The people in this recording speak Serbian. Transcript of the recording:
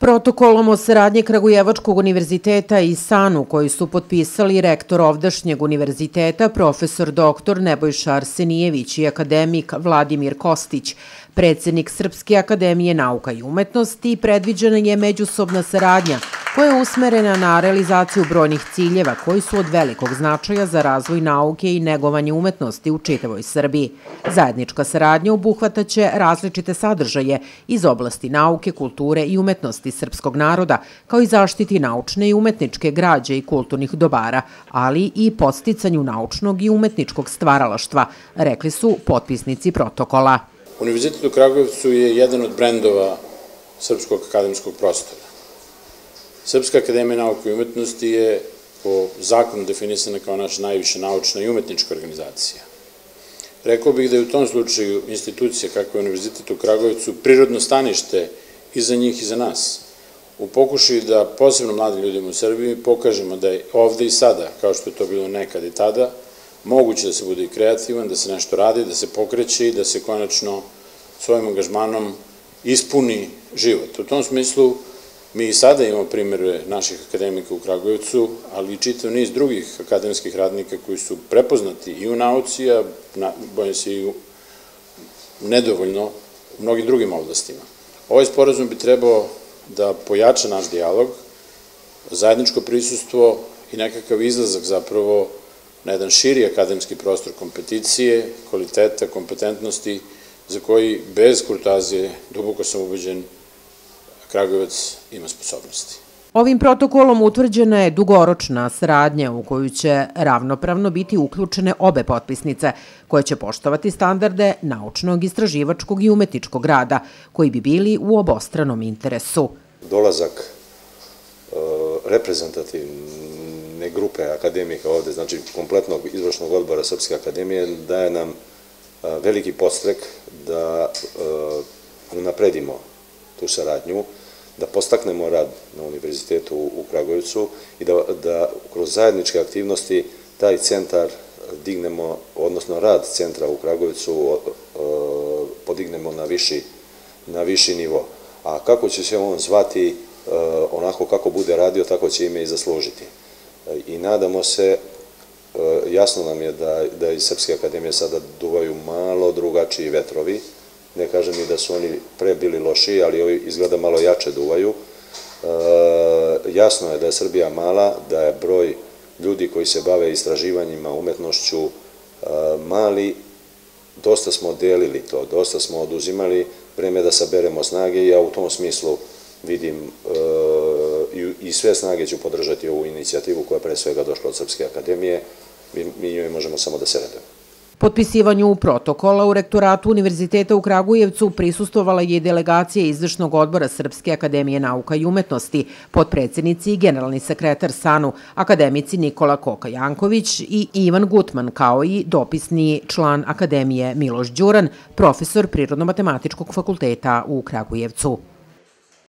Protokolom o saradnji Kragujevačkog univerziteta i SANU koji su potpisali rektor ovdašnjeg univerziteta, profesor dr. Nebojša Arsenijević i akademik Vladimir Kostić, predsjednik Srpske akademije nauka i umetnosti, predviđena je međusobna saradnja koja je usmerena na realizaciju brojnih ciljeva koji su od velikog značaja za razvoj nauke i negovanje umetnosti u čitavoj Srbiji. Zajednička saradnja obuhvataće različite sadržaje iz oblasti nauke, kulture i umetnosti srpskog naroda, kao i zaštiti naučne i umetničke građe i kulturnih dobara, ali i podsticanju naučnog i umetničkog stvaralaštva, rekli su potpisnici protokola. Univerzitet u Kragujevcu je jedan od brendova srpskog akademskog prostora. Srpska akademija nauke i umetnosti je po zakonu definisana kao naša najviša naučna i umetnička organizacija. Rekao bih da je u tom slučaju institucija kakva je Univerzitet u Kragujevcu prirodno stanište i za njih i za nas. U pokušaju da posebno mladim ljudima u Srbiji pokažemo da je ovde i sada, kao što je to bilo nekad i tada, moguće da se bude i kreativan, da se nešto radi, da se pokreće i da se konačno svojim angažmanom ispuni život. U tom smislu mi i sada imamo primjere naših akademika u Kragujevcu, ali i čitav niz drugih akademskih radnika koji su prepoznati i u nauci, a bojim se i nedovoljno u mnogim drugim oblastima. Ovaj sporazum bi trebao da pojača naš dijalog, zajedničko prisustvo i nekakav izlazak zapravo na jedan širi akademski prostor kompeticije, kvaliteta, kompetentnosti, za koji bez kurtazije, duboko sam ubeđen, Kragujevac ima sposobnosti. Ovim protokolom utvrđena je dugoročna saradnja u koju će ravnopravno biti uključene obe potpisnice, koje će poštovati standarde naučnog, istraživačkog i umetničkog rada, koji bi bili u obostranom interesu. Dolazak reprezentativne grupe akademika ovde, znači kompletnog izvršnog odbora Srpske akademije, daje nam veliki podstrek da unapredimo tu saradnju, da podstaknemo rad na univerzitetu u Kragujevcu i da kroz zajedničke aktivnosti taj centar dignemo, odnosno rad centra u Kragujevcu podignemo na viši nivo. A kako će se on zvati, onako kako bude radio, tako će ime i zaslužiti. I nadamo se, jasno nam je da iz Srpske akademije sada duvaju malo drugačiji vetrovi. Ne kažem i da su oni pre bili lošiji, ali ovi izgleda malo jače duvaju. Jasno je da je Srbija mala, da je broj ljudi koji se bave istraživanjima, umetnošću mali. Dosta smo delili to, dosta smo oduzimali, vreme da saberemo snage i ja u tom smislu vidim i sve snage ću podržati ovu inicijativu koja je pre svega došla od Srpske akademije. Mi njoj možemo samo da se radimo. Potpisivanju protokola u rektoratu Univerziteta u Kragujevcu prisustvovala je i delegacija izvršnog odbora Srpske akademije nauka i umetnosti, potpredsjednici i generalni sekretar SANU, akademici Nikola Koka-Janković i Ivan Gutman, kao i dopisni član akademije Miloš Đuran, profesor Prirodno-matematičkog fakulteta u Kragujevcu.